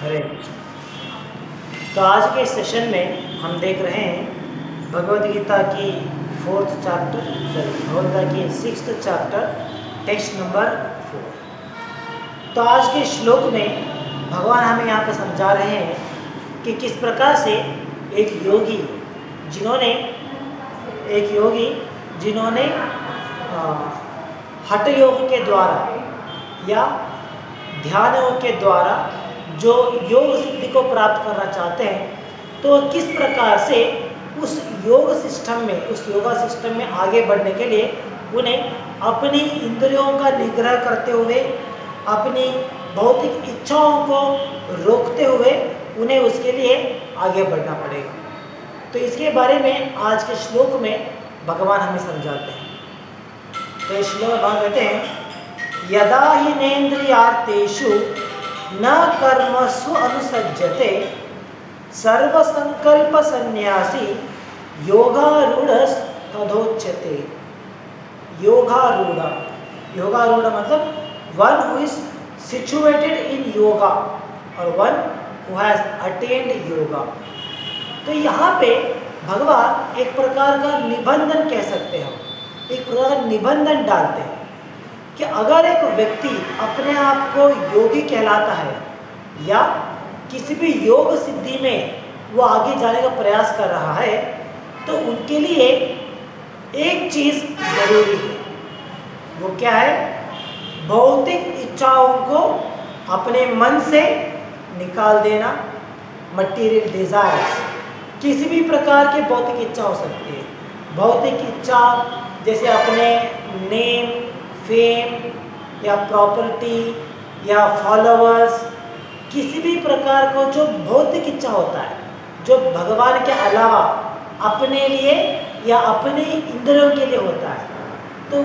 हरे कृष्ण। तो आज के सेशन में हम देख रहे हैं भगवद गीता की फोर्थ चैप्टर, भगवद गीता की सिक्स्थ चैप्टर, टेक्स्ट नंबर 4। तो आज के श्लोक में भगवान हमें यहाँ पे समझा रहे हैं कि किस प्रकार से एक योगी जिन्होंने हठ योग के द्वारा या ध्यान योग के द्वारा जो योग सिद्धि को प्राप्त करना चाहते हैं, तो किस प्रकार से उस योग सिस्टम में, उस योगा सिस्टम में आगे बढ़ने के लिए उन्हें अपनी इंद्रियों का निग्रह करते हुए, अपनी भौतिक इच्छाओं को रोकते हुए उन्हें उसके लिए आगे बढ़ना पड़ेगा। तो इसके बारे में आज के श्लोक में भगवान हमें समझाते हैं। तो इस श्लोक में भगवान कहते हैं, यदा हि नेन्द्रियार्थेषु न कर्मसु अनुसज्जते सर्वसंकल्प सन्यासी योगारूढ़ तथोच्यते। योगारूढ़ मतलब one who is situated in yoga और one who has attend yoga. तो यहाँ पे भगवान एक प्रकार का निबंधन कह सकते हैं, एक प्रकार का निबंधन डालते हैं कि अगर एक व्यक्ति अपने आप को योगी कहलाता है या किसी भी योग सिद्धि में वो आगे जाने का प्रयास कर रहा है, तो उनके लिए एक चीज जरूरी है। वो क्या है? भौतिक इच्छाओं को अपने मन से निकाल देना। मटीरियल डिजायर्स, किसी भी प्रकार की भौतिक इच्छा हो सकती है। भौतिक इच्छा जैसे अपने नेम, फेम या प्रॉपर्टी या फॉलोअर्स, किसी भी प्रकार को जो भौतिक इच्छा होता है, जो भगवान के अलावा अपने लिए या अपने इंद्रियों के लिए होता है, तो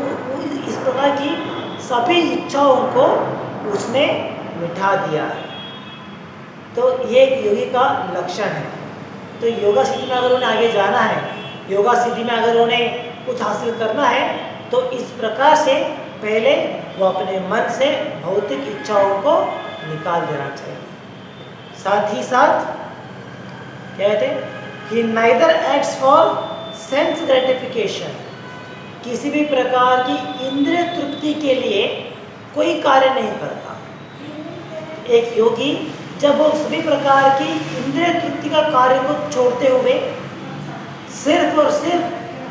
इस प्रकार की सभी इच्छाओं को उसने मिटा दिया है। तो ये एक योगी का लक्षण है। तो योगा सिद्धि में अगर उन्हें आगे जाना है, योगा सिद्धि में अगर उन्हें कुछ हासिल करना है, तो इस प्रकार से पहले वो अपने मन से भौतिक इच्छाओं को निकाल देना चाहिए। साथ ही साथ कहते हैं कि neither acts for sense gratification, किसी भी प्रकार की इंद्रिय तृप्ति के लिए कोई कार्य नहीं करता। एक योगी जब वो सभी प्रकार की इंद्रिय तृप्ति का कार्य को छोड़ते हुए सिर्फ और सिर्फ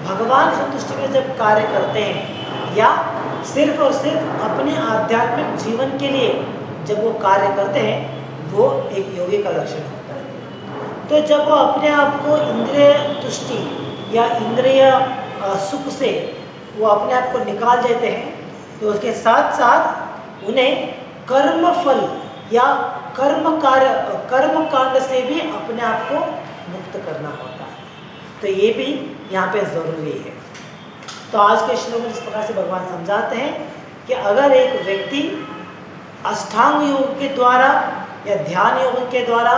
भगवान संतुष्टि के जब कार्य करते हैं या सिर्फ और सिर्फ अपने आध्यात्मिक जीवन के लिए जब वो कार्य करते हैं, वो एक योगी का लक्षण होता है। तो जब वो अपने आप को इंद्रिय तुष्टि या इंद्रिय सुख से वो अपने आप को निकाल देते हैं, तो उसके साथ साथ उन्हें कर्म फल या कर्म कांड से भी अपने आप को मुक्त करना होता है। तो ये भी यहाँ पे जरूरी है। तो आज के श्लोक में इस प्रकार से भगवान समझाते हैं कि अगर एक व्यक्ति अष्टांग योग के द्वारा या ध्यान योग के द्वारा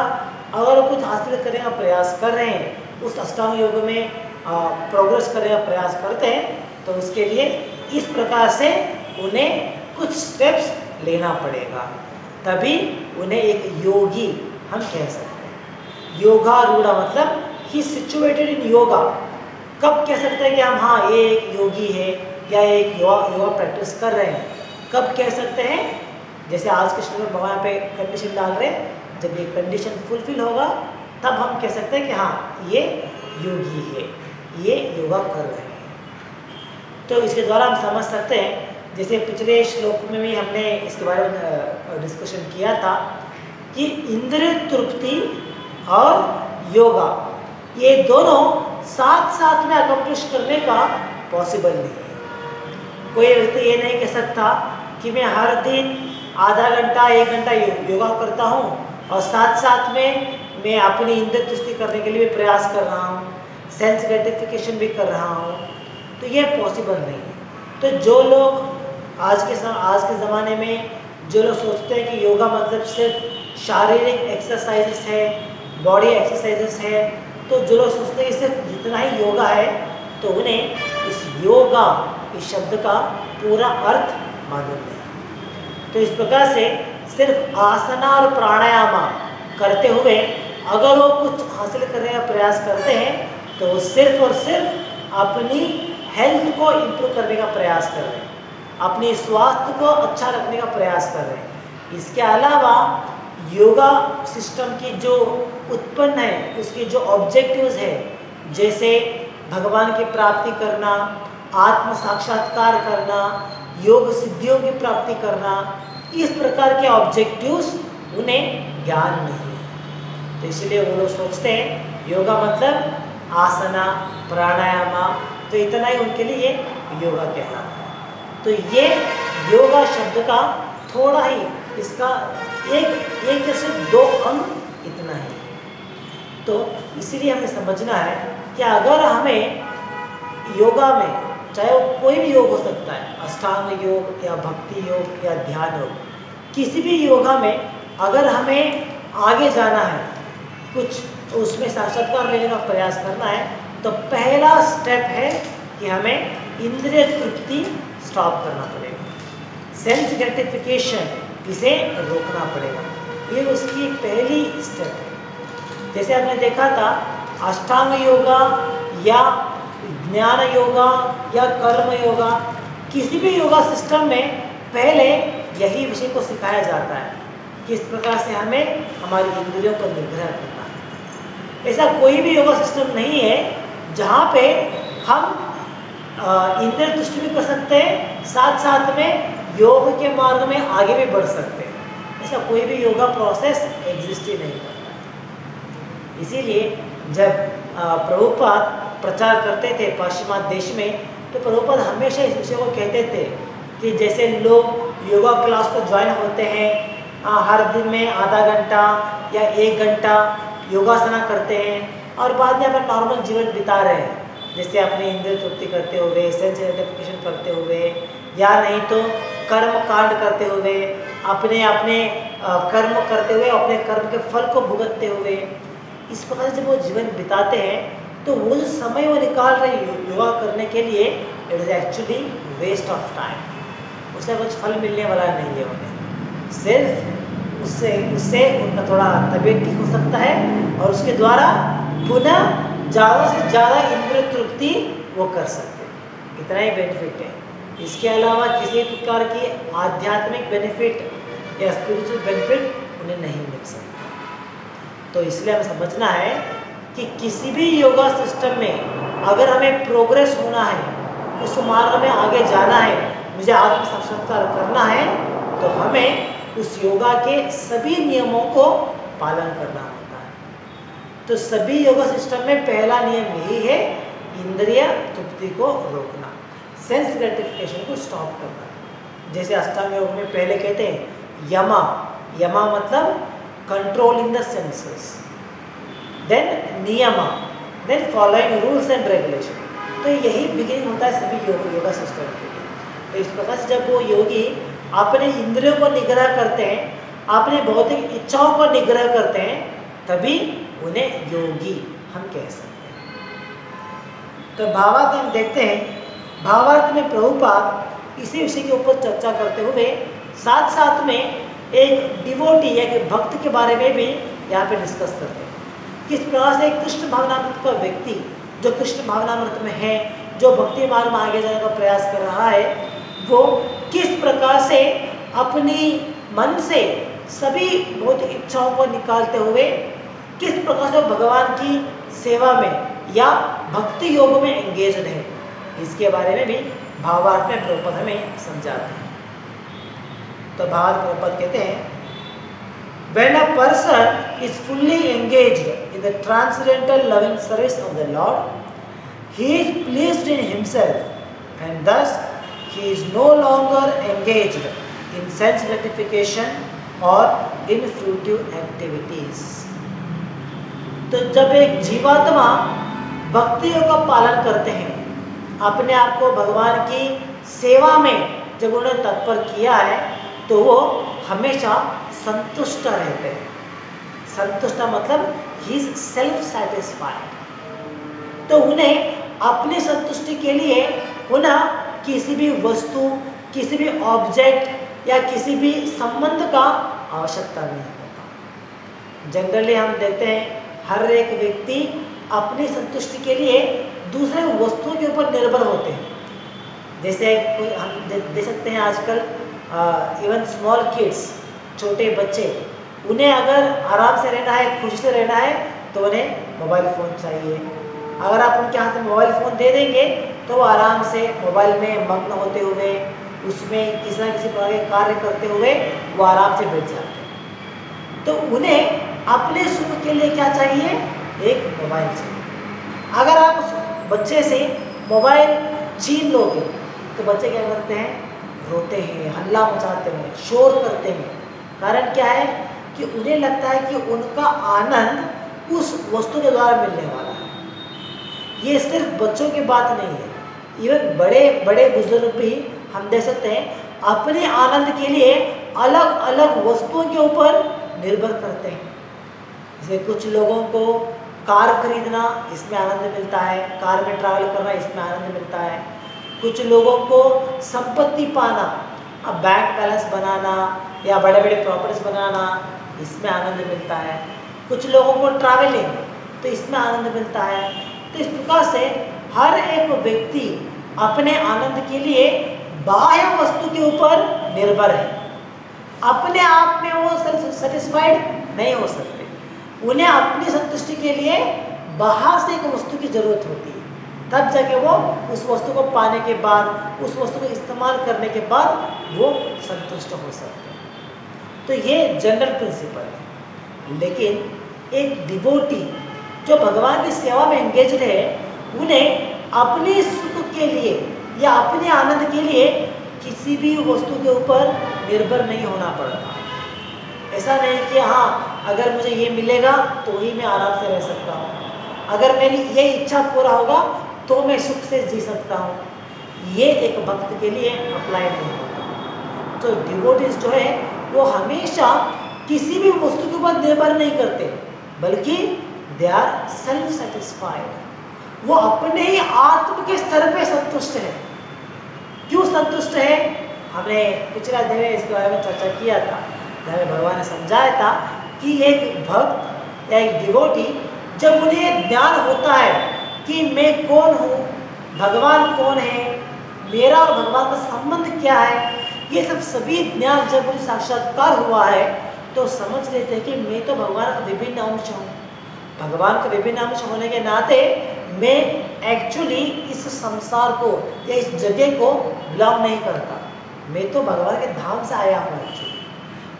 अगर कुछ हासिल करने का प्रयास कर रहे हैं, उस अष्टांग योग में प्रोग्रेस करने का प्रयास करते हैं, तो उसके लिए इस प्रकार से उन्हें कुछ स्टेप्स लेना पड़ेगा, तभी उन्हें एक योगी हम कह सकते हैं। योगारूढ़ मतलब ही सिचुएटेड इन योगा। कब कह सकते हैं कि हम हाँ ये एक योगी है या एक योगा प्रैक्टिस कर रहे हैं? कब कह सकते हैं? जैसे आज के श्लोक में भगवान पे कंडीशन डाल रहे हैं, जब ये कंडीशन फुलफिल होगा तब हम कह सकते हैं कि हाँ ये योगी है, ये योगा कर रहे हैं। तो इसके द्वारा हम समझ सकते हैं, जैसे पिछले श्लोक में भी हमने इसके बारे में डिस्कशन किया था कि इंद्रिय तृप्ति और योगा ये दोनों साथ साथ में अकम्प्लिश करने का पॉसिबल नहीं है। कोई व्यक्ति ये नहीं कह सकता कि मैं हर दिन आधा घंटा 1 घंटा योगा करता हूँ और साथ साथ में मैं अपनी इंद्रिय तुष्टि करने के लिए भी प्रयास कर रहा हूँ, सेंस ग्रेटिफिकेशन भी कर रहा हूँ, तो ये पॉसिबल नहीं है। तो जो लोग आज के ज़माने में जो लोग सोचते हैं कि योगा मतलब सिर्फ शारीरिक एक्सरसाइजेस है, बॉडी एक्सरसाइजेस है, तो जो लोग सोचते हैं कि सिर्फ जितना ही योगा है, तो उन्हें इस योगा इस शब्द का पूरा अर्थ मालूम नहीं। तो इस प्रकार से सिर्फ आसना और प्राणायाम करते हुए अगर वो कुछ हासिल करने का प्रयास करते हैं तो वो सिर्फ और सिर्फ अपनी हेल्थ को इम्प्रूव करने का प्रयास कर रहे हैं, अपने स्वास्थ्य को अच्छा रखने का प्रयास कर रहे हैं। इसके अलावा योगा सिस्टम की जो उत्पन्न है उसके जो ऑब्जेक्टिव्स है, जैसे भगवान की प्राप्ति करना, आत्म साक्षात्कार करना, योग सिद्धियों की प्राप्ति करना, इस प्रकार के ऑब्जेक्टिव्स उन्हें ज्ञान नहीं है। तो इसलिए वो लोग सोचते हैं योगा मतलब आसना, प्राणायामा, तो इतना ही उनके लिए योगा कहलाता है। तो ये योगा शब्द का थोड़ा ही इसका एक जैसे दो अंग इतना ही। तो इसीलिए हमें समझना है कि अगर हमें योगा में, चाहे वो कोई भी योग हो सकता है, अष्टांग योग या भक्ति योग या ध्यान योग, किसी भी योगा में अगर हमें आगे जाना है, कुछ उसमें साक्षात्कार लेने का प्रयास करना है, तो पहला स्टेप है कि हमें इंद्रिय तृप्ति स्टॉप करना पड़ेगा, सेंस ग्रेटिफिकेशन इसे रोकना पड़ेगा। ये उसकी पहली स्टेप है। जैसे आपने देखा था अष्टांग योगा या ज्ञान योगा या कर्म योगा, किसी भी योगा सिस्टम में पहले यही विषय को सिखाया जाता है, किस प्रकार से हमें हमारी इंद्रियों पर निग्रह करना है। ऐसा कोई भी योगा सिस्टम नहीं है जहाँ पे हम इंद्रिय तुष्टि भी कर सकते हैं, साथ साथ में योग के मार्ग में आगे भी बढ़ सकते हैं। ऐसा कोई भी योगा प्रोसेस एग्जिस्ट ही नहीं करता। इसीलिए जब प्रभुपाद प्रचार करते थे पाश्चिमात्य देश में, तो प्रभुपाद हमेशा इस विषय को कहते थे कि जैसे लोग योगा क्लास को ज्वाइन होते हैं, हर दिन में आधा घंटा या 1 घंटा योगासना करते हैं और बाद में अपना नॉर्मल जीवन बिता रहे हैं, जैसे अपनी इंद्रिय तृप्ति करते हुए, सेंस ग्रेटिफिकेशन करते हुए, या नहीं तो कर्म कांड करते हुए, अपने अपने कर्म करते हुए, अपने कर्म के फल को भुगतते हुए, इस प्रकार से जब वो जीवन बिताते हैं तो वो जो समय वो निकाल रहे योगा करने के लिए, it is actually waste of time. उससे कुछ फल मिलने वाला नहीं है उन्हें, सिर्फ उससे उनका थोड़ा तबीयत ठीक हो सकता है और उसके द्वारा पुनः ज़्यादा से ज़्यादा इंद्रिय तृप्ति वो कर सकते हैं। इतना ही बेनिफिट है। इसके अलावा किसी प्रकार की आध्यात्मिक बेनिफिट या स्पिरिचुअल बेनिफिट उन्हें नहीं मिल सकता। तो इसलिए हमें समझना है कि किसी भी योगा सिस्टम में अगर हमें प्रोग्रेस होना है, उस मार्ग में आगे जाना है, मुझे आत्म साक्षात्कार करना है, तो हमें उस योगा के सभी नियमों को पालन करना होता है। तो सभी योगा सिस्टम में पहला नियम यही है, इंद्रिय तृप्ति को रोकना, सेंस ग्रेटिफिकेशन को स्टॉप करना। जैसे अष्टांग योग में पहले कहते हैं यमा, यमा मतलब controlling the senses, then niyama, then following rules and regulation। तो यही बिगिनिंग होता है सभी योगा सिस्टम के लिए। तो इस प्रकार से जब वो योगी अपने इंद्रियों को निग्रह करते हैं, अपने भौतिक इच्छाओं को निग्रह करते हैं, तभी उन्हें योगी हम कह सकते हैं। तो भावार्थ हम देखते हैं, भावार्थ में प्रभुपाद इसी विषय के ऊपर चर्चा करते हुए साथ साथ में एक डिवोटी या कि भक्त के बारे में भी यहाँ पे डिस्कस करते हैं। किस प्रकार से एक कृष्ण भावनामृत का व्यक्ति जो कृष्ण भावनामृत में है, जो भक्ति मार्ग में आगे जाने का प्रयास कर रहा है, वो किस प्रकार से अपनी मन से सभी भौतिक इच्छाओं को निकालते हुए किस प्रकार से भगवान की सेवा में या भक्ति योग में एंगेज्ड है, इसके बारे में भी भावार्थ में प्रभुपाद हमें समझाते हैं। तो भावार्थ प्रभुपाद कहते हैं, when a person is fully engaged in the transcendental loving service of the Lord, he is pleased in himself and thus he is no longer engaged in sense gratification or in fruitive activities। तो जब एक जीवात्मा भक्ति योग का पालन करते हैं, अपने आप को भगवान की सेवा में जब उन्होंने तत्पर किया है, तो वो हमेशा संतुष्ट रहते हैं। संतुष्ट मतलब ही इज सेल्फ सैटिस्फाइड। तो उन्हें अपनी संतुष्टि के लिए उन्हें किसी भी वस्तु, किसी भी ऑब्जेक्ट या किसी भी संबंध का आवश्यकता नहीं होता। जनरली हम देखते हैं हर एक व्यक्ति अपनी संतुष्टि के लिए दूसरे वस्तुओं के ऊपर निर्भर होते हैं। जैसे कोई हम देख सकते हैं आजकल इवन स्मॉल किड्स, छोटे बच्चे, उन्हें अगर आराम से रहना है, खुशी से रहना है, तो उन्हें मोबाइल फ़ोन चाहिए। अगर आप उनके हाथ में मोबाइल फ़ोन दे देंगे तो वो आराम से मोबाइल में मग्न होते हुए, उसमें किसी न किसी प्रकार के कार्य करते हुए वो आराम से बैठ जाते हैं। तो उन्हें अपने सुख के लिए क्या चाहिए? एक मोबाइल चाहिए। अगर आप उस बच्चे से मोबाइल छीन लोगे तो बच्चे क्या करते हैं? रोते हैं, हल्ला मचाते हैं, शोर करते हैं। कारण क्या है कि उन्हें लगता है कि उनका आनंद उस वस्तु के द्वारा मिलने वाला है। ये सिर्फ बच्चों की बात नहीं है, इवन बड़े बड़े बुजुर्ग भी हम देख सकते हैं अपने आनंद के लिए अलग अलग वस्तुओं के ऊपर निर्भर करते हैं। जैसे कुछ लोगों को कार खरीदना, इसमें आनंद मिलता है, कार में ट्रैवल करना, इसमें आनंद मिलता है। कुछ लोगों को संपत्ति पाना, अब बैंक बैलेंस बनाना या बड़े बड़े प्रॉपर्टीज बनाना, इसमें आनंद मिलता है। कुछ लोगों को ट्रैवलिंग, तो इसमें आनंद मिलता है। तो इस प्रकार से हर एक व्यक्ति अपने आनंद के लिए बाह्य वस्तु के ऊपर निर्भर है। अपने आप में वो सेटिस्फाइड नहीं हो सकते। उन्हें अपनी संतुष्टि के लिए बाहर से एक वस्तु की जरूरत होती है, तब जाके वो उस वस्तु को पाने के बाद, उस वस्तु को इस्तेमाल करने के बाद वो संतुष्ट हो सकते हैं। तो ये जनरल प्रिंसिपल है। लेकिन एक डिवोटी जो भगवान की सेवा में एंगेज्ड है, उन्हें अपने सुख के लिए या अपने आनंद के लिए किसी भी वस्तु के ऊपर निर्भर नहीं होना पड़ता। ऐसा नहीं कि हाँ, अगर मुझे ये मिलेगा तो ही मैं आराम से रह सकता हूँ, अगर मेरी ये इच्छा पूरा होगा तो मैं सुख से जी सकता हूँ। ये एक भक्त के लिए अप्लाई नहीं होता। तो डिवोटीज जो है वो हमेशा किसी भी वस्तु के ऊपर निर्भर नहीं करते, बल्कि दे आर सेल्फ सेटिस्फाइड। वो अपने ही आत्म के स्तर पे संतुष्ट है। क्यों संतुष्ट है? हमने पिछला दिन इसके बारे में चर्चा किया था, जहाँ भगवान ने समझाया था कि एक भक्त या एक डिवोटी, जब उन्हें ज्ञान होता है कि मैं कौन हूँ, भगवान कौन है, मेरा और भगवान का संबंध क्या है, ये सब सभी ज्ञान जब उन्हें साक्षात्कार हुआ है तो समझ लेते हैं कि मैं तो भगवान का विभिन्न अंश हूँ। भगवान का विभिन्न अंश होने के नाते मैं एक्चुअली इस संसार को या इस जगह को बिलोंग नहीं करता, मैं तो भगवान के धाम से आया हूँ एक्चुअली।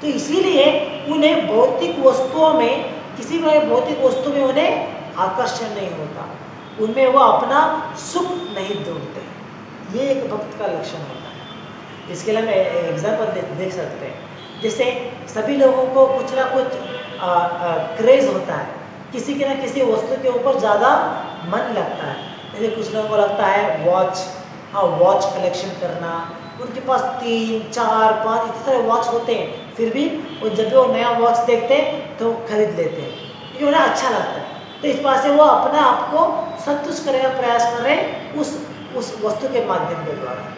तो इसीलिए उन्हें भौतिक वस्तुओं में, किसी भी भौतिक वस्तु में उन्हें आकर्षण नहीं होता, उनमें वो अपना सुख नहीं ढूंढते। ये एक भक्त का लक्षण होता है। इसके लिए हम एग्जाम्पल देख सकते हैं। जैसे सभी लोगों को कुछ ना कुछ क्रेज होता है, किसी के ना किसी वस्तु के ऊपर ज़्यादा मन लगता है। जैसे कुछ लोगों को लगता है वॉच, वॉच कलेक्शन करना, उनके पास 3, 4, 5 इतने सारे वॉच होते हैं, फिर भी वो जब भी वो नया वॉच देखते हैं तो खरीद लेते हैं क्योंकि उन्हें अच्छा लगता है। तो इस बात से वो अपने आप को संतुष्ट करने का प्रयास कर रहे हैं उस वस्तु के माध्यम के द्वारा।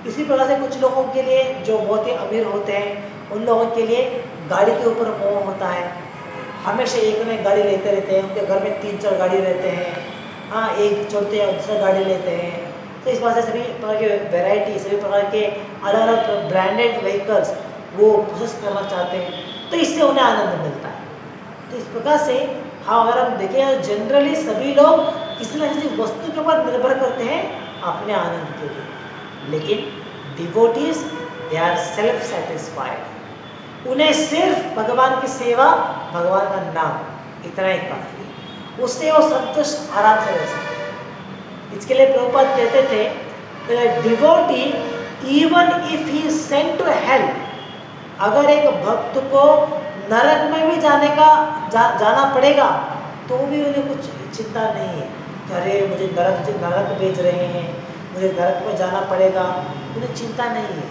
इसी प्रकार से कुछ लोगों के लिए जो बहुत ही अमीर होते हैं, उन लोगों के लिए गाड़ी के ऊपर मोह होता है, हमेशा एक नई गाड़ी लेते रहते हैं, उनके घर में 3-4 गाड़ी रहते हैं, हाँ एक छोड़ते हैं दूसरा गाड़ी लेते हैं। तो इस बात से सभी प्रकार के वैरायटी, सभी प्रकार के अलग अलग ब्रांडेड व्हीकल्स वो प्रोसेस करना चाहते हैं, तो इससे उन्हें आनंद मिलता है। तो इस प्रकार से हाँ, अगर हम देखें जनरली सभी लोग किसी न किसी वस्तु के ऊपर निर्भर करते हैं अपने आनंद के लिए, लेकिन devotees they are self satisfied. उन्हें सिर्फ भगवान की सेवा, भगवान का नाम, इतना ही काफी है, उससे वो संतुष्ट आराम से रह सकते हैं। इसके लिए प्रभुपाद कहते थे devotee even if he sent to hell, अगर एक भक्त को नरक में भी जाना पड़ेगा तो भी उन्हें कुछ चिंता नहीं है। अरे मुझे नरक भेज रहे हैं, मुझे नरक में जाना पड़ेगा, उन्हें चिंता नहीं है।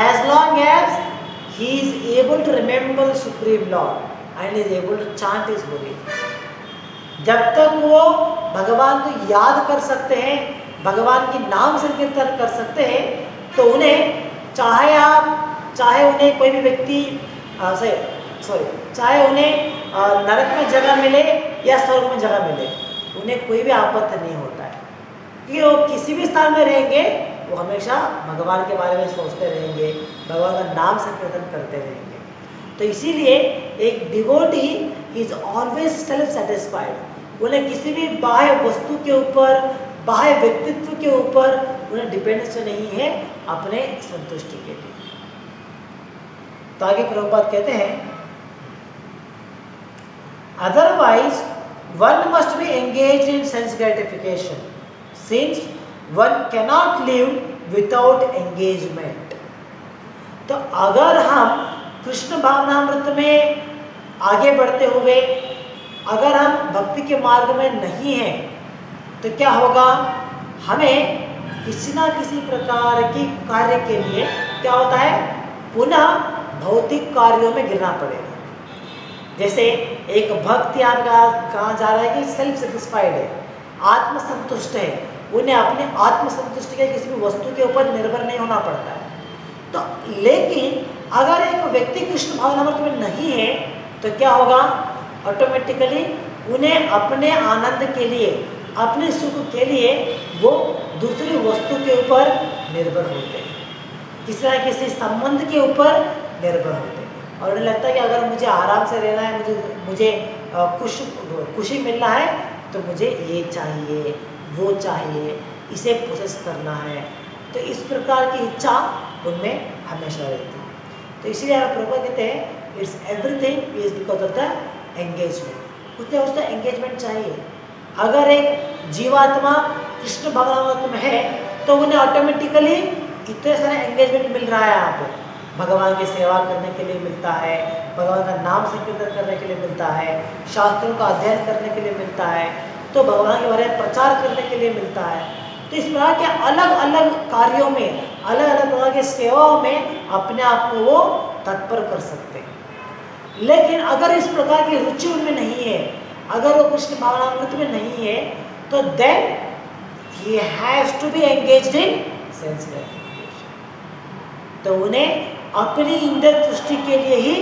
As long as he is able to remember the Supreme Lord and is able to chant his holy name, जब तक वो भगवान को याद कर सकते हैं, भगवान के नाम संकीर्तन कर सकते हैं, तो उन्हें चाहे उन्हें कोई भी व्यक्ति चाहे उन्हें नरक में जगह मिले या स्वर्ग में जगह मिले, उन्हें कोई भी आपत्ति नहीं होता है, कि वो किसी भी स्थान में रहेंगे वो हमेशा भगवान के बारे में सोचते रहेंगे, भगवान का नाम संकीर्तन करते रहेंगे। तो इसीलिए एक devotee is always self satisfied, उन्हें किसी भी बाह्य वस्तु के ऊपर, बाह्य व्यक्तित्व के ऊपर उन्हें डिपेंडेंस नहीं है अपने संतुष्टि के लिए। तो आगे प्रभुपाद कहते हैं, otherwise one must be engage in sense gratification since one cannot live without engagement. तो अगर हम कृष्ण भावनामृत में आगे बढ़ते हुए अगर हम भक्ति के मार्ग में नहीं हैं तो क्या होगा, हमें किसी ना किसी प्रकार की कार्य के लिए क्या होता है, पुनः भौतिक कार्यों में गिरना पड़ेगा। जैसे एक भक्त यहाँ कहा जा रहा है कि सेल्फ सेटिस्फाइड है, आत्मसंतुष्ट है, उन्हें अपने आत्मसंतुष्टि के किसी भी वस्तु के ऊपर निर्भर नहीं होना पड़ता है। तो लेकिन अगर एक व्यक्ति कृष्ण भावनामृत में नहीं है तो क्या होगा, ऑटोमेटिकली उन्हें अपने आनंद के लिए, अपने सुख के लिए वो दूसरी वस्तु के ऊपर निर्भर होते हैं, किसी न किसी संबंध के ऊपर निर्भर होते हैं, और उन्हें लगता है कि अगर मुझे आराम से रहना है, मुझे खुशी मिलना है तो मुझे ये चाहिए, वो चाहिए, इसे प्रोसेस करना है। तो इस प्रकार की इच्छा उनमें हमेशा रहती है। तो इसीलिए आप प्रभुपाद कहते हैं it's everything is because of the engagement, उसने उसका एंगेजमेंट चाहिए। अगर एक जीवात्मा कृष्ण भावनामृत में है तो उन्हें ऑटोमेटिकली इतने सारे एंगेजमेंट मिल रहा है, यहाँ पे भगवान की सेवा करने के लिए मिलता है, भगवान का नाम संकीर्तन करने के लिए मिलता है, शास्त्रों का अध्ययन करने के लिए मिलता है, तो भगवान के बारे में प्रचार करने के लिए मिलता है। तो इस प्रकार के अलग अलग कार्यों में, अलग अलग प्रकार के सेवाओं में अपने आप को वो तत्पर कर सकते हैं। लेकिन अगर इस प्रकार की रुचि उनमें नहीं है, अगर वो कृष्ण भावनामृत में नहीं है, तो then he has to be engaged in sense gratification. तो उन्हें अपनी इंद्रिय तुष्टि के लिए ही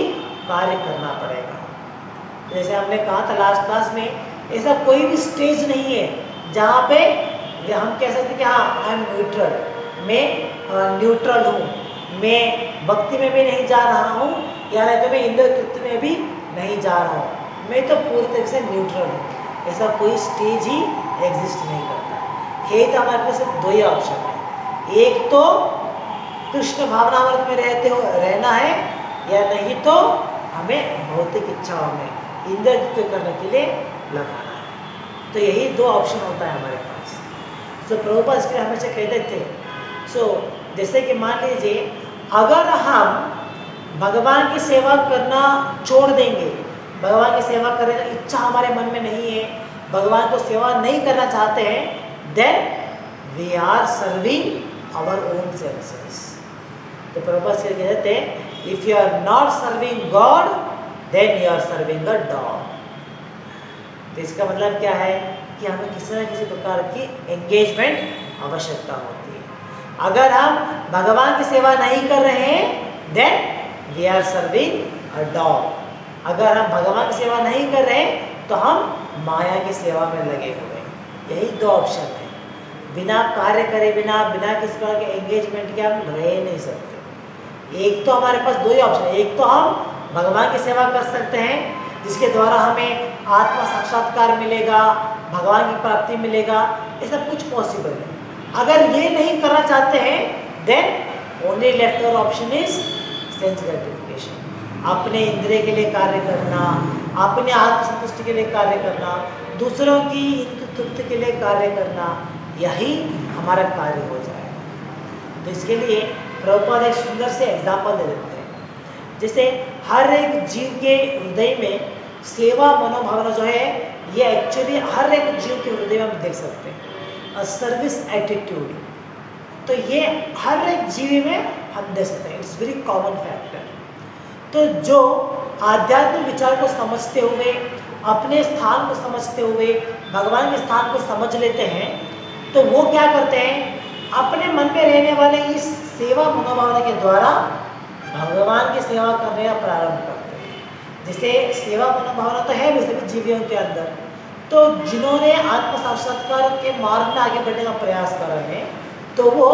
कार्य करना पड़ेगा। जैसे हमने कहा था लास्ट क्लास में, ऐसा कोई भी स्टेज नहीं है जहाँ पे हम कह सकते कि हाँ आई एम न्यूट्रल, मैं न्यूट्रल हूँ, मैं भक्ति में भी नहीं जा रहा हूँ या नहीं तो मैं इंद्रिय तृप्ति में भी नहीं जा रहा हूँ, मैं तो पूरी तरह से न्यूट्रल हूँ। ऐसा कोई स्टेज ही एग्जिस्ट नहीं करता है। तो हमारे पास सिर्फ दो ही ऑप्शन है, एक तो कृष्ण भावनामृत में रहना है, या नहीं तो हमें भौतिक इच्छाओं में इंद्रिय तृप्ति करने के लिए लगाना है। तो यही दो ऑप्शन होता है हमारे पास। तो प्रभुपाद इसके हमेशा कहते थे, जैसे कि मान लीजिए अगर हम भगवान की सेवा करना छोड़ देंगे, भगवान की सेवा करने की इच्छा हमारे मन में नहीं है, भगवान को सेवा नहीं करना चाहते हैं, then we are serving our own senses. तो प्रभुपाद कहते हैं, if you are not serving God then you are serving a dog. तो इसका मतलब क्या है कि हमें किसी न किसी प्रकार की एंगेजमेंट आवश्यकता होती है। अगर हम भगवान की सेवा नहीं कर रहे हैं then we are serving a dog. अगर हम भगवान की सेवा नहीं कर रहे हैं तो हम माया की सेवा में लगे हुए हैं। यही दो ऑप्शन है, बिना कार्य करे, बिना किसी प्रकार के एंगेजमेंट के हम रह नहीं सकते। एक तो हमारे पास दो ही ऑप्शन है, एक तो हम भगवान की सेवा कर सकते हैं जिसके द्वारा हमें आत्मा साक्षात्कार मिलेगा, भगवान की प्राप्ति मिलेगा, ये सब कुछ पॉसिबल है। अगर ये नहीं करना चाहते हैं then only left over option is sense gratification. अपने इंद्रिय के लिए कार्य करना, अपने आत्मसंतुष्टि के लिए कार्य करना, दूसरों की तृप्ति के लिए कार्य करना, यही हमारा कार्य हो जाएगा। तो इसके लिए प्रभुपाद एक सुंदर से एग्जाम्पल दे देते हैं। जैसे हर एक जीव के हृदय में सेवा मनोभावना जो है, ये एक्चुअली हर एक जीव के हृदय में हम देख सकते हैं, सर्विस एटीट्यूड। तो ये हर एक जीव में हम देख सकते हैं, इट्स वेरी कॉमन फैक्टर। तो जो आध्यात्मिक विचार को समझते हुए, अपने स्थान को समझते हुए, भगवान के स्थान को समझ लेते हैं, तो वो क्या करते हैं, अपने मन में रहने वाले इस सेवा मनोभावना के द्वारा भगवान की सेवा करने का प्रारंभ करते हैं। जैसे सेवा मनोभावना तो है भी सभी जीवियों के अंदर, तो जिन्होंने आत्म साक्षात्कार के मार्ग में आगे बढ़ने का प्रयास कर रहे हैं, तो वो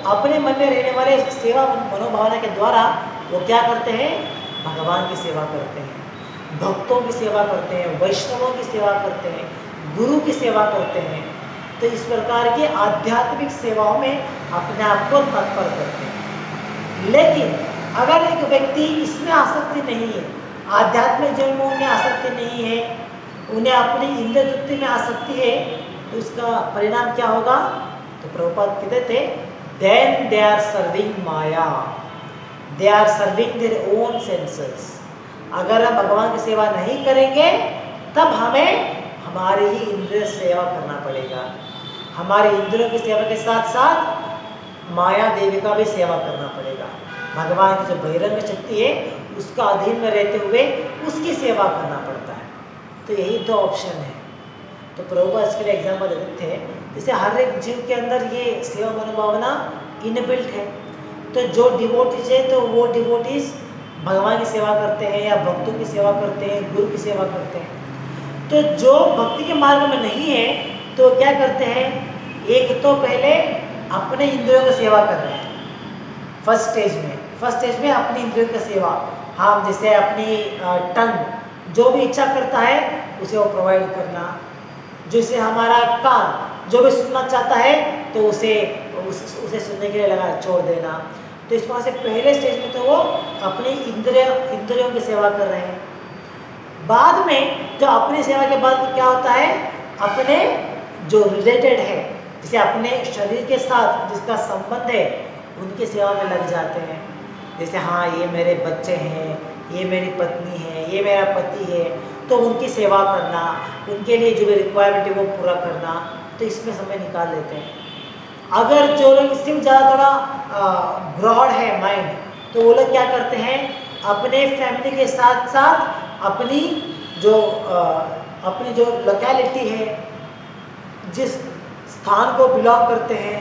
अपने मन में रहने वाले सेवा मनोभावना के द्वारा वो क्या करते हैं, भगवान की सेवा करते हैं, भक्तों की सेवा करते हैं, वैष्णवों की सेवा करते हैं, गुरु की सेवा करते हैं। तो इस प्रकार की आध्यात्मिक सेवाओं में अपने आप को तत्पर करते हैं। लेकिन अगर एक व्यक्ति इसमें आसक्ति नहीं है, आध्यात्मिक जीवन में उन्हें आसक्ति नहीं है, उन्हें अपनी इंद्रिय तृप्ति में आसक्ति है, तो उसका परिणाम क्या होगा? तो प्रभुपाद कहते थे, then they are serving maya, they are serving their own senses. अगर हम भगवान की सेवा नहीं करेंगे तब हमें हमारी ही इंद्रिय सेवा करना पड़ेगा। हमारी इंद्रियों की सेवा के साथ साथ माया देवी का भी सेवा करना पड़ेगा। भगवान की जो बहिरंग शक्ति है उसका अधीन में रहते हुए उसकी सेवा करना पड़ता है। तो यही दो ऑप्शन है। तो प्रभुपाद इसके लिए एग्जाम्पल देते थे, जैसे हर एक जीव के अंदर ये सेवा मनोभावना इनबिल्ट है। तो जो डिवोटीज है तो वो डिवोटीज भगवान की सेवा करते हैं या भक्तों की सेवा करते हैं, गुरु की सेवा करते हैं। तो जो भक्ति के मार्ग में नहीं है तो क्या करते हैं, एक तो पहले अपने इंद्रियों की सेवा कर रहे हैं फर्स्ट स्टेज में अपनी इंद्रियों की सेवा। हम जैसे अपनी टंग जो भी इच्छा करता है उसे वो प्रोवाइड करना, जैसे हमारा कान जो भी सुनना चाहता है तो उसे सुनने के लिए लगा छोड़ देना। तो इस तरह से पहले स्टेज में तो वो अपनी इंद्रियों की सेवा कर रहे हैं। बाद में जो अपनी सेवा के बाद क्या होता है, अपने जो रिलेटेड है, जैसे अपने शरीर के साथ जिसका संबंध है उनकी सेवा में लग जाते हैं। जैसे हाँ ये मेरे बच्चे हैं, ये मेरी पत्नी है, ये मेरा पति है, तो उनकी सेवा करना, उनके लिए जो भी रिक्वायरमेंट है वो पूरा करना, तो इसमें समय निकाल लेते हैं। अगर जो लोग सिर्फ ज़्यादा थोड़ा ब्रॉड है माइंड, तो वो लोग क्या करते हैं, अपने फैमिली के साथ साथ अपनी जो लोकेलिटी है, जिस स्थान को बिलोंग करते हैं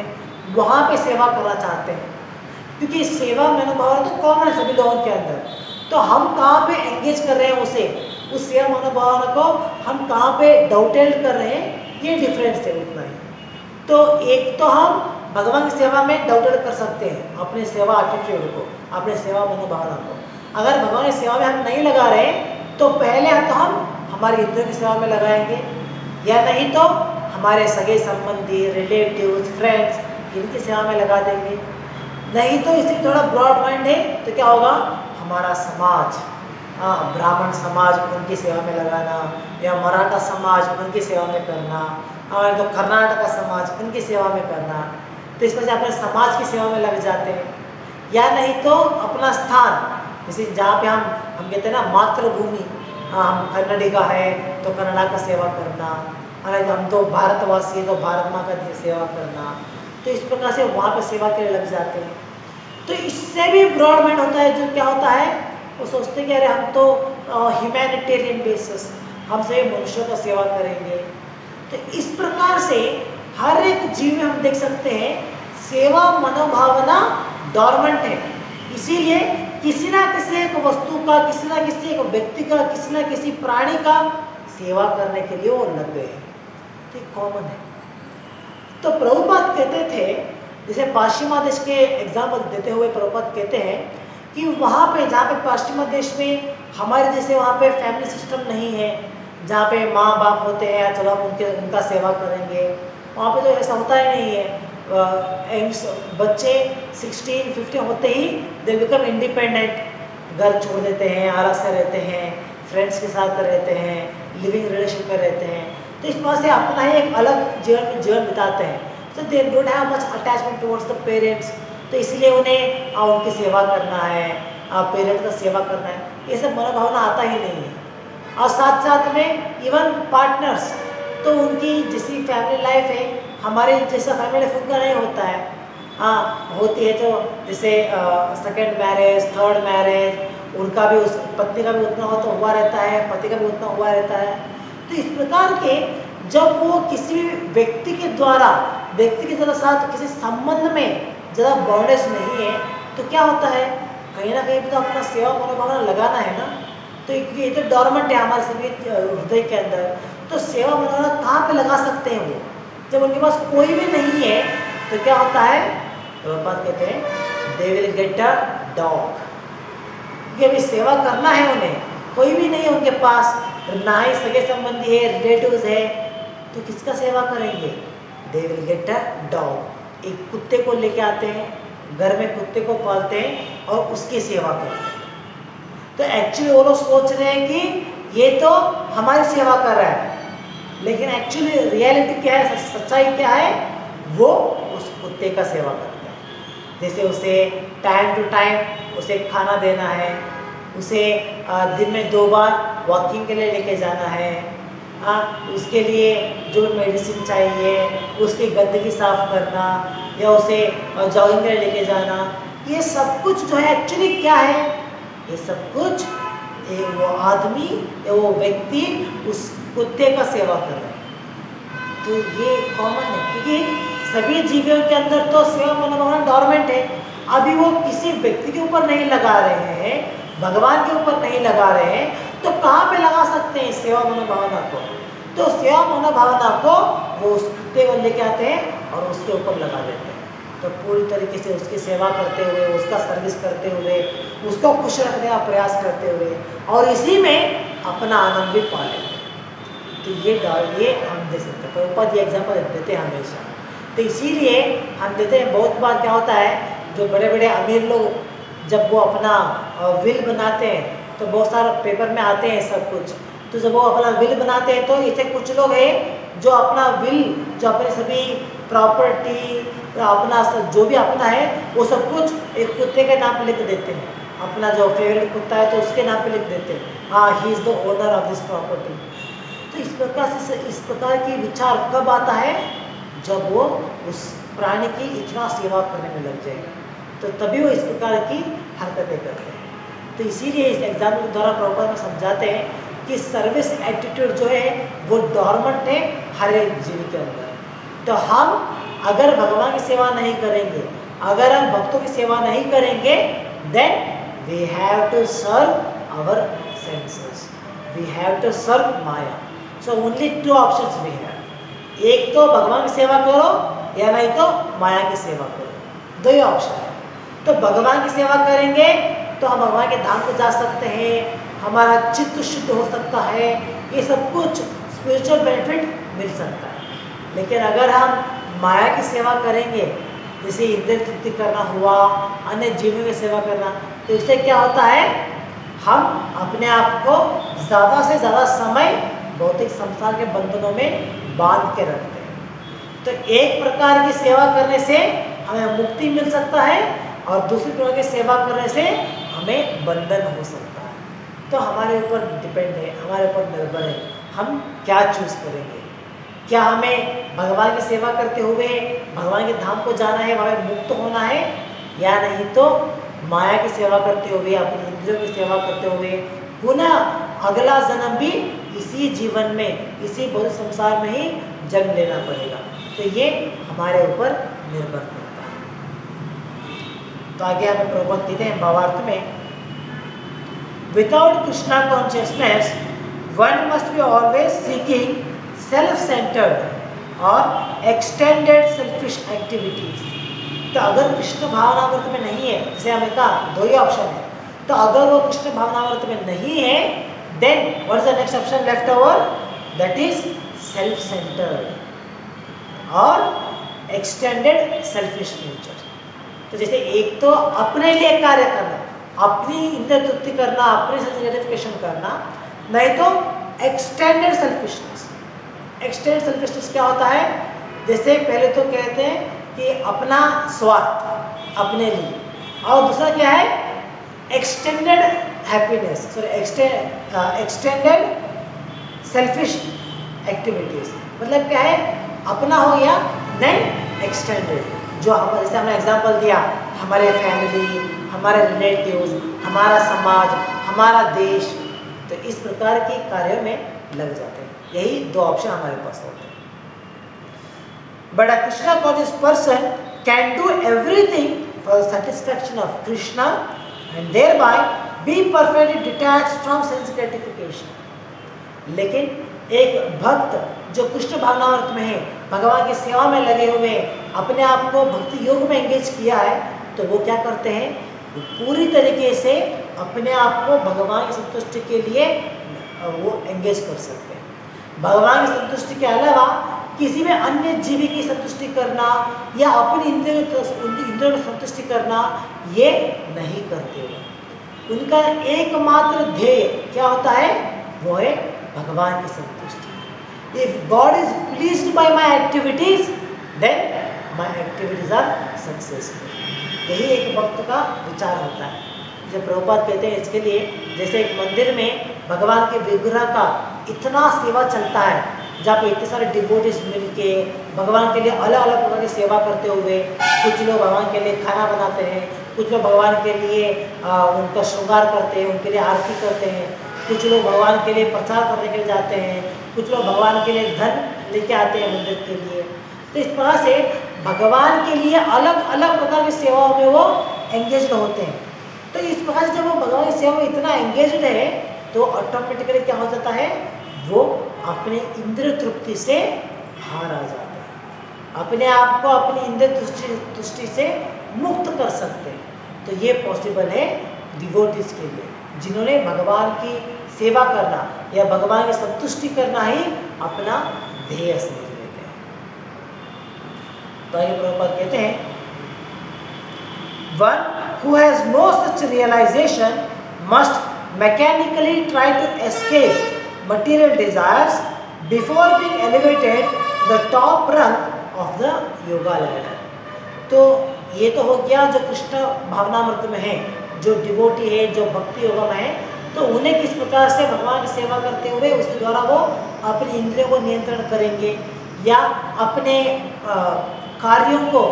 वहाँ पे सेवा करना चाहते हैं। क्योंकि सेवा मनोभावना तो कॉमन है सभी लोगों के अंदर, तो हम कहाँ पे एंगेज कर रहे हैं उस सेवा मनोभावना को हम कहाँ पे डाउटेड कर रहे हैं, ये डिफरेंस है उतना ही। तो एक तो हम भगवान की सेवा में डाउटेड कर सकते हैं अपने सेवा एटीट्यूड को, अपने सेवा मनोभावना को। अगर भगवान की सेवा में हम नहीं लगा रहे तो पहले तो हम हमारी इंद्रियों की सेवा में लगाएंगे, या नहीं तो हमारे सगे संबंधी, रिलेटिव्स, फ्रेंड्स इनकी सेवा में लगा देंगे। नहीं तो इसी थोड़ा ब्रॉड माइंड है तो क्या होगा, हमारा समाज, ब्राह्मण समाज उनकी सेवा में लगाना, या मराठा समाज उनकी सेवा में करना, और तो कर्नाटक का समाज उनकी सेवा में करना। तो इस वजह से अपने समाज की सेवा में लग जाते हैं। या नहीं तो अपना स्थान, जैसे जहाँ पे हम कहते हैं ना मातृभूमि, हम कन्नड़ी का है तो कन्नड़ा का सेवा करना, और हम तो भारतवासी है तो भारत माँ का सेवा करना। तो इस प्रकार से वहाँ पे सेवा के लिए लग जाते हैं। तो इससे भी ब्रॉड माइंड होता है, जो क्या होता है, वो सोचते हैं कि अरे हम तो ह्यूमैनिटेरियन बेसिस, हम सभी मनुष्यों का सेवा करेंगे। तो इस प्रकार से हर एक जीव में हम देख सकते हैं सेवा मनोभावना डॉर्मेंट है। इसीलिए किसी ना किसी एक वस्तु का, किसी ना किसी एक व्यक्ति का, किसी ना किसी प्राणी का सेवा करने के लिए वो लग गए। तो कॉमन है। तो प्रभुपाद कहते थे, जैसे पाश्चिमात्य देश के एग्जाम्पल देते हुए प्रभुपाद कहते हैं कि वहाँ पे जहाँ पे पाश्चिमात्य देश में हमारे जैसे वहाँ पे फैमिली सिस्टम नहीं है, जहाँ पे माँ बाप होते हैं चलो हम उनका सेवा करेंगे, वहाँ पे तो ऐसा होता ही नहीं है। बच्चे 16-15 होते ही दे बिकम इंडिपेंडेंट, घर छोड़ देते हैं, अलग से रहते हैं, फ्रेंड्स के साथ रहते हैं, लिविंग रिलेशन में रहते हैं। तो इस तरह से अपना ही एक अलग जीवन बिताते हैं। तो they don't have much attachment towards the parents. तो इसलिए उन्हें उनकी सेवा करना है, पेरेंट्स का सेवा करना है, ये सब मनोभावना आता ही नहीं है। और साथ साथ में इवन पार्टनर्स, तो उनकी जैसी फैमिली लाइफ है हमारे जैसा फैमिली लाइफ उनका नहीं होता है। होती है तो जैसे सेकेंड मैरिज, थर्ड मैरिज, उनका भी उस पत्नी का भी उतना हो तो हुआ रहता है, पति का भी उतना हुआ रहता है। तो इस प्रकार के जब वो किसी व्यक्ति के द्वारा साथ किसी संबंध में ज़्यादा बॉन्डेज नहीं है तो क्या होता है, कहीं ना कहीं तो अपना सेवा मनोभावना लगाना है ना। तो ये तो डोरमेंट है हमारे सभी हृदय के अंदर। तो सेवा मनोभावना कहाँ पे लगा सकते हैं वो? जब उनके पास कोई भी नहीं है तो क्या होता है, प्रभुपाद कहते हैं they will get a dog. क्योंकि अभी सेवा करना है उन्हें, कोई भी नहीं है उनके पास, ना ही सगे संबंधी है, रिलेटिव्स है, तो किसका सेवा करेंगे? They will get a dog. एक कुत्ते को लेके आते हैं, घर में कुत्ते को पालते हैं और उसकी सेवा करते हैं। तो एक्चुअली वो लोग सोच रहे हैं कि ये तो हमारी सेवा कर रहा है, लेकिन एक्चुअली रियलिटी क्या है, सच्चाई क्या है, वो उस कुत्ते का सेवा करते हैं। जैसे उसे टाइम टू टाइम उसे खाना देना है, उसे दिन में 2 बार वॉकिंग के लिए लेके जाना है, उसके लिए जो मेडिसिन चाहिए, उसकी गंदगी साफ करना या उसे जॉगिंग के लिए लेके जाना, ये सब कुछ जो है एक्चुअली क्या है, ये सब कुछ वो आदमी या वो व्यक्ति उस कुत्ते का सेवा कर रहा है। तो ये कॉमन है, क्योंकि सभी जीवियों के अंदर तो सेवा मनोभावना डोरमेंट है। अभी वो किसी व्यक्ति के ऊपर नहीं लगा रहे हैं, भगवान के ऊपर नहीं लगा रहे हैं, तो कहाँ पे लगा सकते हैं सेवा मनोभावना को? तो सेवा मनोभावना को वो उस कुत्ते को लेके आते हैं और उसके ऊपर लगा देते हैं। तो पूरी तरीके से उसकी सेवा करते हुए, उसका सर्विस करते हुए, उसको खुश रखने का प्रयास करते हुए और इसी में अपना आनंद भी पा लेते हैं। तो ये हम दे सकते हैं। प्रभुपाद ये एग्जाम्पल देते हैं हमेशा। तो इसीलिए हम देते हैं, बहुत बार क्या होता है, जो बड़े बड़े अमीर लोग जब वो अपना विल बनाते हैं तो बहुत सारा पेपर में आते हैं सब कुछ। तो जब वो अपना विल बनाते हैं तो ऐसे कुछ लोग हैं जो अपना विल, जो अपने सभी प्रॉपर्टी, अपना जो भी अपना है वो सब कुछ एक कुत्ते के नाम पे लिख देते हैं। अपना जो फेवरेट कुत्ता है तो उसके नाम पे लिख देते हैं, हाँ he is the owner of this property. तो इस प्रकार की विचार कब आता है? जब वो उस प्राणी की इतना सेवा करने में लग जाएगा, तो तभी वो इस प्रकार की हरकतें करते हैं। तो इसीलिए इस एग्जाम्पल के द्वारा प्रभुपाद में समझाते हैं कि सर्विस एटीट्यूड जो है वो डोरमेंट है हर एक जीव के अंदर। तो हम अगर भगवान की सेवा नहीं करेंगे, अगर हम भक्तों की सेवा नहीं करेंगे, then we have to serve our senses, we have to serve maya. So only 2 options we have, एक तो भगवान की सेवा करो या नहीं तो माया की सेवा करो, 2 ही ऑप्शन है। तो भगवान की सेवा करेंगे तो हम भगवान के धाम को जा सकते हैं, हमारा चित्त शुद्ध हो सकता है, ये सब कुछ स्पिरिचुअल बेनिफिट मिल सकता है। लेकिन अगर हम माया की सेवा करेंगे, जैसे इंद्रिय तृप्ति करना हुआ, अन्य जीवों की सेवा करना, तो इससे क्या होता है, हम अपने आप को ज़्यादा से ज़्यादा समय भौतिक संसार के बंधनों में बांध के रखते हैं। तो एक प्रकार की सेवा करने से हमें मुक्ति मिल सकता है और दूसरी प्रकार की सेवा करने से हमें बंधन हो सकता है। तो हमारे ऊपर डिपेंड है, हमारे ऊपर निर्भर है, हम क्या चूज़ करेंगे। क्या हमें भगवान की सेवा करते हुए भगवान के धाम को जाना है, वहाँ मुक्त होना है, या नहीं तो माया की सेवा करते हुए, अपनी इंद्रियों की सेवा करते हुए पुनः अगला जन्म भी इसी जीवन में, इसी भौतिक संसार में ही जन्म लेना पड़ेगा। तो ये हमारे ऊपर निर्भर करता है। तो आगे हमें प्रभुपाद कहते हैं भावार्थ में, without Krishna consciousness one must be always seeking self-centred और एक्सटेंडेड सेल्फिश एक्टिविटीज। तो अगर कृष्ण भावनामृत में नहीं है, जैसे हमें कहा 2 ही ऑप्शन है, तो अगर वो कृष्ण भावनामृत में नहीं है, then what is the next option left over? That is self-centered और extended selfish nature। तो जैसे एक तो अपने लिए कार्य करना, अपनी इंद्रिय तृप्ति करना, अपने सेल्फ ग्रेटिफिकेशन करना, नहीं तो एक्सटेंडेड सेल्फिशनेस। एक्सटेंडेड सेल्फिशनेस क्या होता है? जैसे पहले तो कहते हैं कि अपना स्वार्थ अपने लिए, और दूसरा क्या है, extended happiness, sorry extended selfish activities. मतलब क्या है, अपना हो या नहीं एक्सटेंडेड, जो हम जैसे हमने एग्जांपल दिया, हमारे फैमिली, हमारे रिलेटिव्स, हमारा समाज, हमारा देश, तो इस प्रकार के कार्यों में लग जाते हैं। यही 2 ऑप्शन हमारे पास होते हैं। But a Krishna conscious person can do everything for the satisfaction of Krishna and thereby be perfectly detach from sense gratification. लेकिन एक भक्त जो कृष्ण भावनामृत में है, भगवान की सेवा में लगे हुए हैं, अपने आप को भक्ति योग में एंगेज किया है, तो वो क्या करते हैं, पूरी तरीके से अपने आप को भगवान की संतुष्टि के लिए वो एंगेज कर सकते हैं। भगवान की संतुष्टि के अलावा किसी भी अन्य जीवी की संतुष्टि करना या अपनी इंद्रियों की संतुष्टि करना ये नहीं करते हो। उनका एकमात्र ध्येय क्या होता है, वो है भगवान की संतुष्टि। If God is pleased by my activities then my activities are successful. यही एक भक्त का विचार होता है। जब प्रभुपाद कहते हैं इसके लिए, जैसे एक मंदिर में भगवान के विग्रह का इतना सेवा चलता है, जहाँ पे इतने सारे डिवोटीज मिलके भगवान के लिए अलग अलग प्रकार की सेवा करते हुए, कुछ लोग भगवान के लिए खाना बनाते हैं, कुछ लोग भगवान के लिए उनका श्रृंगार करते हैं, उनके लिए आरती करते हैं, कुछ लोग भगवान के लिए प्रचार करने के लिए जाते हैं, कुछ लोग भगवान के लिए धन लेके आते हैं मंदिर के लिए। तो इस प्रकार से भगवान के लिए अलग अलग प्रकार की सेवाओं में वो एंगेज होते हैं। तो इस प्रकार से जब वो भगवान की सेवा में इतना एंगेज्ड है, तो ऑटोमेटिकली क्या हो जाता है, वो अपने इंद्रिय तृप्ति से बाहर आ जाते हैं, अपने आप को अपनी इंद्रिय तुष्टि से मुक्त कर सकते हैं। तो ये पॉसिबल है डिवोटीज के लिए, जिन्होंने भगवान की सेवा करना या भगवान की संतुष्टि करना ही अपना ध्येय समझ लेते हैं। तो आगे प्रभुपाद कहते हैं, one who has no such realization must mechanically try to escape material desires before being elevated to the top rung of the yoga ladder। तो ये तो हो गया जो कृष्ण भावनामृत में है, जो डिवोटी है, जो भक्ति योगा में है, तो उन्हें किस प्रकार से भगवान की सेवा करते हुए उसके द्वारा वो अपनी इंद्रियों को नियंत्रण करेंगे या अपने कार्यों को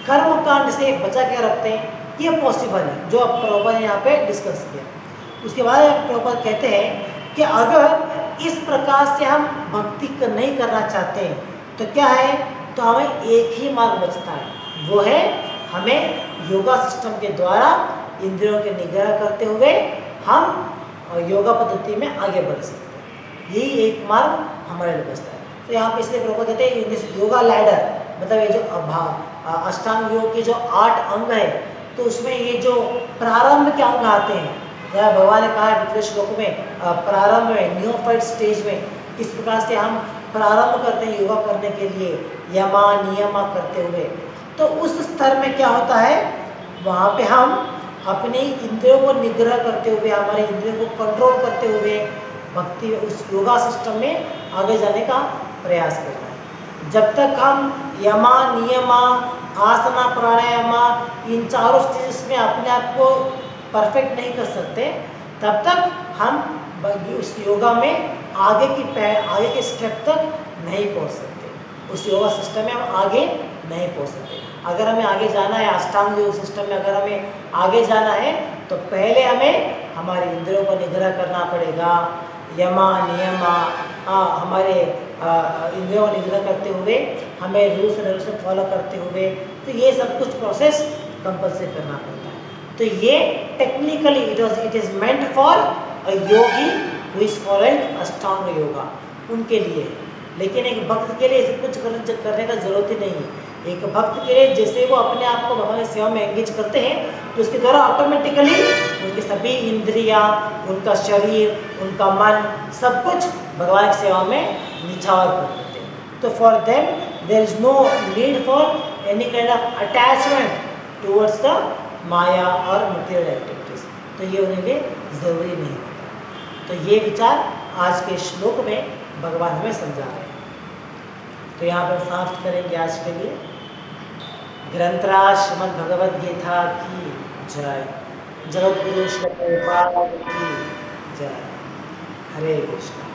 कर्म कांड से बचा के रखते हैं, ये पॉसिबल है, जो अब प्रभुपाद ने यहाँ पे डिस्कस किया। उसके बाद प्रभुपाद कहते हैं कि अगर इस प्रकार से हम भक्ति नहीं करना चाहते हैं तो क्या है, तो हमें एक ही मार्ग बचता है, वो है हमें योगा सिस्टम के द्वारा इंद्रियों के निग्रह करते हुए हम योगा पद्धति में आगे बढ़ सकते हैं। यही एक मार्ग हमारे लिए बचता है। तो यहाँ पे इसलिए प्रभुपाद कहते हैं योगा लैडर, मतलब ये जो अष्टांग योग के जो 8 अंग है, तो उसमें ये जो प्रारंभ के अंग आते हैं, जहाँ भगवान ने कहा है पिछले श्लोक में, प्रारंभ में नियोफाइट स्टेज में किस प्रकार से हम प्रारंभ करते हैं योगा करने के लिए, यमा नियमा करते हुए। तो उस स्तर में क्या होता है, वहाँ पे हम अपने इंद्रियों को निग्रह करते हुए, हमारे इंद्रियों को कंट्रोल करते हुए भक्ति उस योगा सिस्टम में आगे जाने का प्रयास करना है। जब तक हम यमा नियमा आसना प्राणायामा इन चारों स्टेजेस में अपने आप को परफेक्ट नहीं कर सकते, तब तक हम उस योगा में आगे के स्टेप तक नहीं पहुंच सकते। उस योगा सिस्टम में हम आगे नहीं पहुंच सकते। अगर हमें आगे जाना है अष्टांग योग सिस्टम में, अगर हमें आगे जाना है तो पहले हमें हमारे इंद्रियों को निग्रह करना पड़ेगा, यमा नियमा हमारे इंद्रियों को निग्रह करते हुए, हमें रूल्स एंड रेगुलेशन फॉलो करते हुए, तो ये सब कुछ प्रोसेस कंपल्सरी करना पड़ता है। तो ये technically it is meant for a Yogi who is following अष्टांग योगा, उनके लिए। लेकिन एक भक्त के लिए इसे कुछ करने का जरूरत ही नहीं है। एक भक्त के लिए जैसे वो अपने आप को भगवान की सेवा में एंगेज करते हैं, तो उसके द्वारा ऑटोमेटिकली उनकी सभी इंद्रियां, उनका शरीर, उनका मन, सब कुछ भगवान की सेवा में निछावर कर देते हैं। तो for them there is no need for any kind of attachment towards the maya और मटेरियल एक्टिविटीज। तो ये उन्हें लिए जरूरी नहीं होता। तो ये विचार आज के श्लोक में भगवान हमें समझा रहे हैं। तो यहाँ पर समाप्त करेंगे आज के लिए। ग्रंथराज श्रीमद् भगवद गीता की जय। जगत गुरु श्री प्रभुपाद की जय। हरे कृष्ण।